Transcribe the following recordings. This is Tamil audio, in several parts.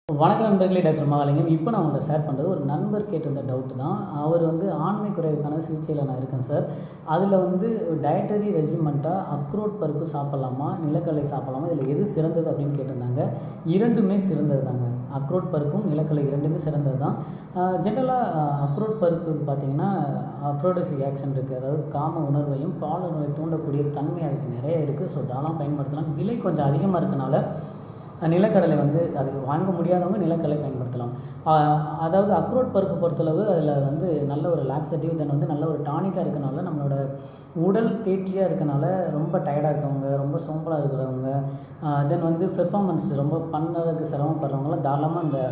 வணக்கம் நண்பர்களே, டாக்டர் மகாலிங்கம். இப்போ நான் உங்கள்கிட்ட ஷேர் பண்ணுறது ஒரு நண்பர் கேட்டிருந்த டவுட்டு தான். அவர் ஆண்மை குறைவுக்கான சிகிச்சையில் நான் இருக்கேன் சார். அதில் டயட்டரி ரெஜிமெண்ட்டாக அக்ரோட் பருப்பு சாப்பிட்லாமா, நிலக்கடலை சாப்பிட்லாமா, இதில் எது சிறந்தது அப்படின்னு கேட்டிருந்தாங்க. இரண்டுமே சிறந்தது தாங்க. அக்ரோட் பருப்பும் நிலக்கடலை இரண்டுமே சிறந்தது தான். ஜென்ரலாக அக்ரோட் பருப்பு பார்த்திங்கன்னா அப்ரோடிசிக் ஆக்ஷன் இருக்குது. அதாவது காம உணர்வையும் பால் உணர்வை தூண்டக்கூடிய தன்மை அதுக்கு நிறைய இருக்குது. ஸோ தாராளமாக பயன்படுத்தலாம். விலை கொஞ்சம் அதிகமாக இருக்கனால நிலக்கடலை அது வாங்க முடியாதவங்க நிலக்கடலை பயன்படுத்தலாம். அதாவது அக்ரோட் பருப்பு பொறுத்தளவு அதில் நல்ல ஒரு லாக்ஸேட்டிவ், தென் நல்ல ஒரு டானிக்காக இருக்கனால நம்மளோட உடல் தேர்ச்சியாக இருக்கனால ரொம்ப டயர்டாக இருக்கவங்க, ரொம்ப சோம்பலாக இருக்கிறவங்க, தென் பெர்ஃபார்மன்ஸ் ரொம்ப பண்ணுறதுக்கு சிரமப்படுறவங்களாம் தாராளமாக இந்த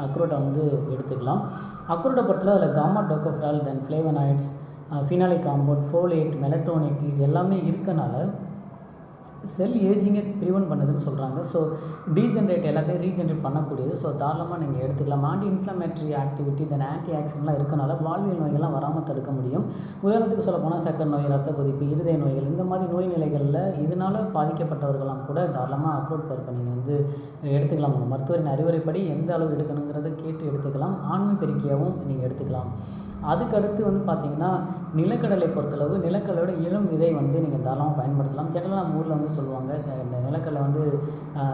அக்ரோட்டை எடுத்துக்கலாம். அக்ரோட்டை பொறுத்தளவு அதில் காமா டோகோஃபெரால், தென் ஃப்ளேவனாய்ட்ஸ், ஃபினாலிக் காம்பவுண்ட், ஃபோலேட், மெலட்டோனிக் இது எல்லாமே இருக்கனால செல் ஏஜிங்கை ப்ரிவென்ட் பண்ணுதுன்னு சொல்கிறாங்க. ஸோ டீஜென்ரேட் எல்லாத்தையும் ரீஜென்ரேட் பண்ணக்கூடியது. ஸோ தாராளமாக நீங்கள் எடுத்துக்கலாம். ஆன்டி இன்ஃப்ளமேட்டரி ஆக்டிவிட்டி, தென் ஆன்டி ஆக்சிடென்ட்லாம் இருக்கனால வாழ்வியல் நோய்கள்லாம் வராமல் தடுக்க முடியும். உதாரணத்துக்கு சொல்ல போனால் சக்கரை நோய், ரத்த கொதிப்பு, இருதய நோய்கள், இந்த மாதிரி நோய் நிலைகளில் இதனால் பாதிக்கப்பட்டவர்களாம் கூட தாராளமாக அக்ரோட் பருப்பை நீங்கள் எடுத்துக்கலாம். உங்கள் மருத்துவரின் அறிவுரைப்படி எந்த அளவு எடுக்கணுங்கிறத கேட்டு எடுத்துக்கலாம். ஆண்மை பெருக்கியாகவும் நீங்கள் எடுத்துக்கலாம். அதுக்கடுத்து பார்த்திங்கன்னா நிலக்கடலை பொறுத்தளவு நிலக்கடலையோட இளம் விதை நீங்கள் தாராளமாக பயன்படுத்தலாம். ஜெனரலாக நம்ம ஊரில் சொல்லுவாங்க இந்த நிலக்கடலை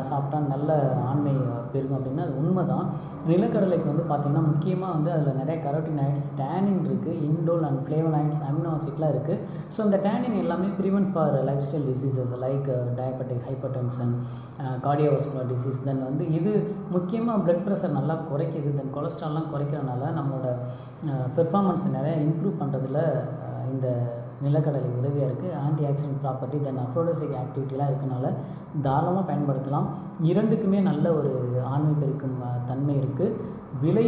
சாப்பிட்டா நல்ல ஆண்மை பெருகும் அப்படின்னு. அது உண்மை தான். நிலக்கடலைக்கு பார்த்திங்கன்னா முக்கியமாக அதில் நிறைய கரோட்டினாய்ட்ஸ், டேனின் இருக்குது, இண்டோல் அண்ட் ஃப்ளேவனாய்ட்ஸ், அமினோ ஆசிட்லாம் இருக்குது. ஸோ இந்த டேனின் எல்லாமே prevent for lifestyle diseases like diabetic, hypertension, cardiovascular disease. Then இது முக்கியமாக பிளட் ப்ரெஷர் நல்லா குறைக்கிது. தென் கொலஸ்ட்ரால்லாம் குறைக்கிறனால நம்மளோட பெர்ஃபார்மன்ஸ் நிறைய இம்ப்ரூவ் பண்ணுறதுல இந்த நிலக்கடலை உதவியாக இருக்குது. ஆன்டி ஆக்சிடென்ட் ப்ராப்பர்ட்டி, தென் அஃப்ரோடிசிக் ஆக்டிவிட்டிலாம் இருக்கனால தாராளமாக பயன்படுத்தலாம். இரண்டுக்குமே நல்ல ஒரு ஆண்மை பெருக்கும் தன்மை இருக்குது. விலை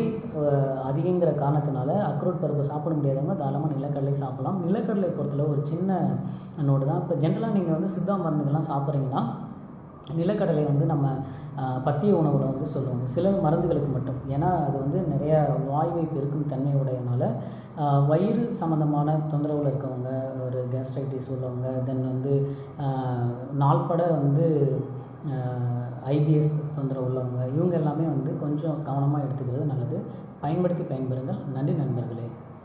அதிகங்கிற காரணத்தினால அக்ரோட் பருப்பை சாப்பிட முடியாதவங்க தாராளமாக நிலக்கடலை சாப்பிடலாம். நிலக்கடலை பொறுத்தளவு ஒரு சின்ன நோடு தான். இப்போ ஜென்ரலாக நீங்கள் சித்தா மருந்துகள்லாம் சாப்பிட்றீங்கன்னா நிலக்கடலை நம்ம பத்திய உணவில் சொல்லுவாங்க சில மருந்துகளுக்கு மட்டும். ஏன்னா அது நிறையா வாயுவை பெருக்கும் தன்மை உடையனால வயிறு சம்மந்தமான தொந்தரவில் இருக்கவங்க, ஒரு கேஸ்ட்ரைட்டிஸ் உள்ளவங்க, தென் நாள்பட ஐபிஎஸ் தொந்தரவு உள்ளவங்க, இவங்க எல்லாமே கொஞ்சம் கவனமாக எடுத்துக்கிறது நல்லது. பயன்படுத்தி பயன்பெறுங்கள். நன்றி நண்பர்களே.